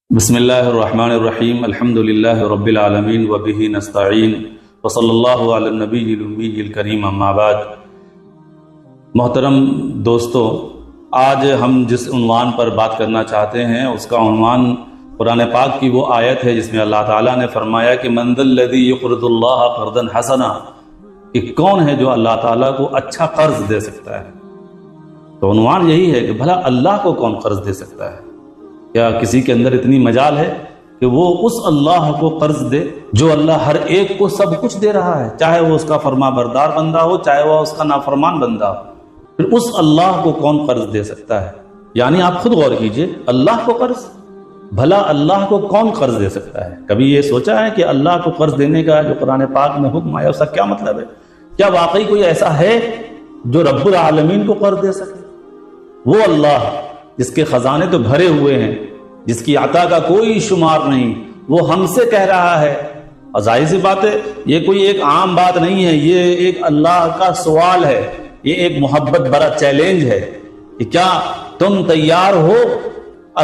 بسم اللہ الرحمن الرحیم الحمد للہ رب العالمین وبہ نستعین وصلی اللہ علی النبی الامی الکریم اما بعد۔ محترم دوستو، آج ہم جس عنوان پر بات کرنا چاہتے ہیں اس کا عنوان قرآن پاک کی وہ آیت ہے جس میں اللہ تعالیٰ نے فرمایا کہ من ذا الذی یقرض اللہ قرضا حسنا، کہ کون ہے جو اللہ تعالیٰ کو اچھا قرض دے سکتا ہے۔ تو عنوان یہی ہے کہ بھلا اللہ کو کون قرض دے سکتا ہے؟ کیا کسی کے اندر اتنی مجال ہے کہ وہ اس اللہ کو قرض دے جو اللہ ہر ایک کو سب کچھ دے رہا ہے، چاہے وہ اس کا فرما بردار بندہ ہو، چاہے وہ اس کا نافرمان بندہ ہو؟ پھر اس اللہ کو کون قرض دے سکتا ہے؟ یعنی آپ خود غور کیجئے، اللہ کو قرض، بھلا اللہ کو کون قرض دے سکتا ہے؟ کبھی یہ سوچا ہے کہ اللہ کو قرض دینے کا جو قرآن پاک میں حکم آیا اس کا کیا مطلب ہے؟ کیا واقعی کوئی ایسا ہے جو رب العالمین کو قرض دے سکے؟ وہ اللہ جس کے خزانے تو بھرے ہوئے ہیں، جس کی عطا کا کوئی شمار نہیں، وہ ہم سے کہہ رہا ہے، اور ظاہر سی بات ہے یہ کوئی ایک عام بات نہیں ہے، یہ ایک اللہ کا سوال ہے، یہ ایک محبت بڑا چیلنج ہے کہ کیا تم تیار ہو؟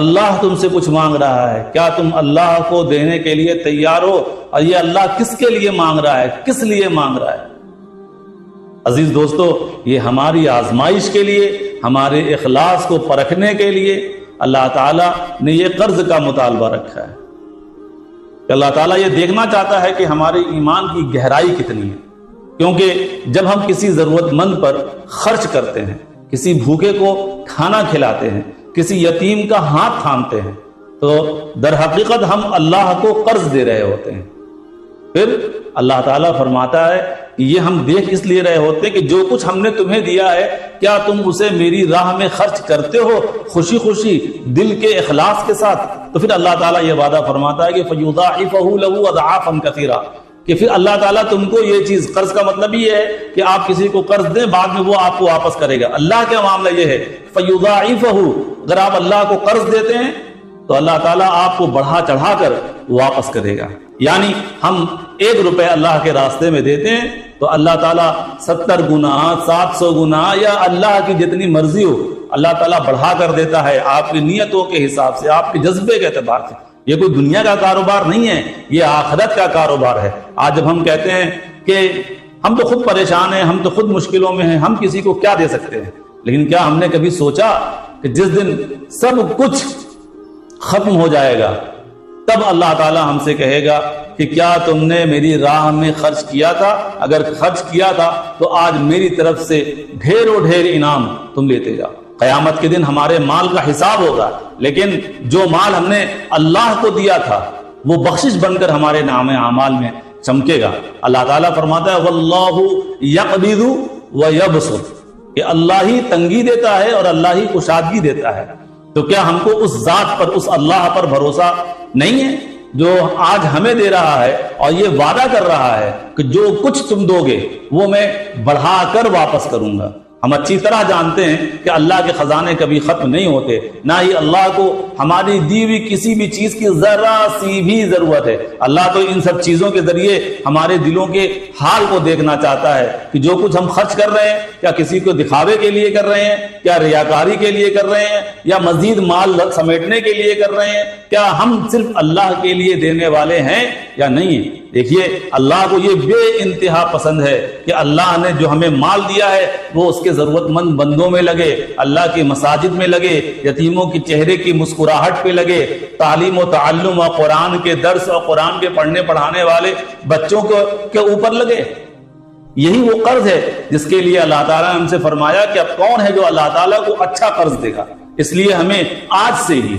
اللہ تم سے کچھ مانگ رہا ہے، کیا تم اللہ کو دینے کے لیے تیار ہو؟ اور یہ اللہ کس کے لیے مانگ رہا ہے، کس لیے مانگ رہا ہے؟ عزیز دوستو، یہ ہماری آزمائش کے لیے، ہمارے اخلاص کو پرکھنے کے لیے اللہ تعالیٰ نے یہ قرض کا مطالبہ رکھا ہے کہ اللہ تعالیٰ یہ دیکھنا چاہتا ہے کہ ہمارے ایمان کی گہرائی کتنی ہے، کیونکہ جب ہم کسی ضرورت مند پر خرچ کرتے ہیں، کسی بھوکے کو کھانا کھلاتے ہیں، کسی یتیم کا ہاتھ تھامتے ہیں، تو در حقیقت ہم اللہ کو قرض دے رہے ہوتے ہیں۔ پھر اللہ تعالیٰ فرماتا ہے کہ یہ ہم دیکھ اس لیے رہے ہوتے ہیں کہ جو کچھ ہم نے تمہیں دیا ہے کیا تم اسے میری راہ میں خرچ کرتے ہو خوشی خوشی، دل کے اخلاص کے ساتھ؟ تو پھر اللہ تعالیٰ یہ وعدہ فرماتا ہے کہ فَيُضَاعِفَهُ لَهُ أَضْعَافًا كَثِيرًا، کہ پھر اللہ تعالیٰ تم کو یہ چیز، قرض کا مطلب یہ ہے کہ آپ کسی کو قرض دیں، بعد میں وہ آپ کو واپس کرے گا۔ اللہ کا معاملہ یہ ہے فَيُضَاعِفَهُ، اگر آپ اللہ کو قرض دیتے ہیں تو اللہ تعالیٰ آپ کو بڑھا چڑھا کر واپس کرے گا۔ یعنی ہم 1 روپے اللہ کے راستے میں دیتے ہیں تو اللہ تعالیٰ 70 گنا، 700 گنا، یا اللہ کی جتنی مرضی ہو اللہ تعالیٰ بڑھا کر دیتا ہے، آپ کی نیتوں کے حساب سے، آپ کے جذبے کے اعتبار سے۔ یہ کوئی دنیا کا کاروبار نہیں ہے، یہ آخرت کا کاروبار ہے۔ آج جب ہم کہتے ہیں کہ ہم تو خود پریشان ہیں، ہم تو خود مشکلوں میں ہیں، ہم کسی کو کیا دے سکتے ہیں، لیکن کیا ہم نے کبھی سوچا کہ جس دن سب کچھ ختم ہو جائے گا تب اللہ تعالیٰ ہم سے کہے گا کہ کیا تم نے میری راہ میں خرچ کیا تھا؟ اگر خرچ کیا تھا تو آج میری طرف سے ڈھیروں ڈھیر انعام تم لیتے جاؤ۔ قیامت کے دن ہمارے مال کا حساب ہوگا، لیکن جو مال ہم نے اللہ کو دیا تھا وہ بخشش بن کر ہمارے نام اعمال میں چمکے گا۔ اللہ تعالیٰ فرماتا ہے واللہ یقبض ویبسط، کہ اللہ ہی تنگی دیتا ہے اور اللہ ہی کشادگی دیتا ہے۔ تو کیا ہم کو اس ذات پر، اس اللہ پر بھروسہ نہیں ہے جو آج ہمیں دے رہا ہے اور یہ وعدہ کر رہا ہے کہ جو کچھ تم دو گے وہ میں بڑھا کر واپس کروں گا؟ ہم اچھی طرح جانتے ہیں کہ اللہ کے خزانے کبھی ختم نہیں ہوتے، نہ ہی اللہ کو ہماری دی ہوئی کسی بھی چیز کی ذرا سی بھی ضرورت ہے۔ اللہ تو ان سب چیزوں کے ذریعے ہمارے دلوں کے حال کو دیکھنا چاہتا ہے کہ جو کچھ ہم خرچ کر رہے ہیں کیا کسی کو دکھاوے کے لیے کر رہے ہیں، کیا ریاکاری کے لیے کر رہے ہیں، یا مزید مال سمیٹنے کے لیے کر رہے ہیں، کیا ہم صرف اللہ کے لیے دینے والے ہیں یا نہیں ہیں؟ دیکھیے، اللہ کو یہ بے انتہا پسند ہے کہ اللہ نے جو ہمیں مال دیا ہے وہ اس کے ضرورت مند بندوں میں لگے، اللہ کی مساجد میں لگے، یتیموں کی چہرے کی مسکراہٹ پہ لگے، تعلیم و تعلم اور قرآن کے درس اور قرآن کے پڑھنے پڑھانے والے بچوں کے اوپر لگے۔ یہی وہ قرض ہے جس کے لیے اللہ تعالیٰ نے ہم سے فرمایا کہ اب کون ہے جو اللہ تعالیٰ کو اچھا قرض دے گا۔ اس لیے ہمیں آج سے ہی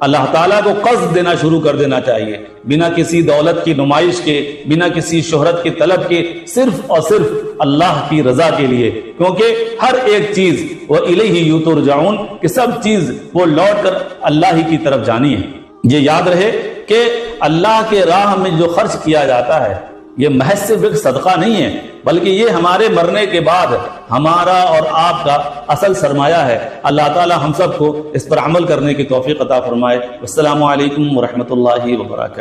اللہ تعالیٰ کو قرض دینا شروع کر دینا چاہیے، بنا کسی دولت کی نمائش کے، بنا کسی شہرت کی طلب کے، صرف اور صرف اللہ کی رضا کے لیے، کیونکہ ہر ایک چیز وَإِلَيْهِ يُتُرْجَعُونَ، کہ سب چیز وہ لوٹ کر اللہ ہی کی طرف جانی ہے۔ یہ یاد رہے کہ اللہ کے راہ میں جو خرچ کیا جاتا ہے یہ محض صرف ایک صدقہ نہیں ہے، بلکہ یہ ہمارے مرنے کے بعد ہمارا اور آپ کا اصل سرمایہ ہے۔ اللہ تعالی ہم سب کو اس پر عمل کرنے کی توفیق عطا فرمائے۔ السلام علیکم ورحمۃ اللہ وبرکاتہ۔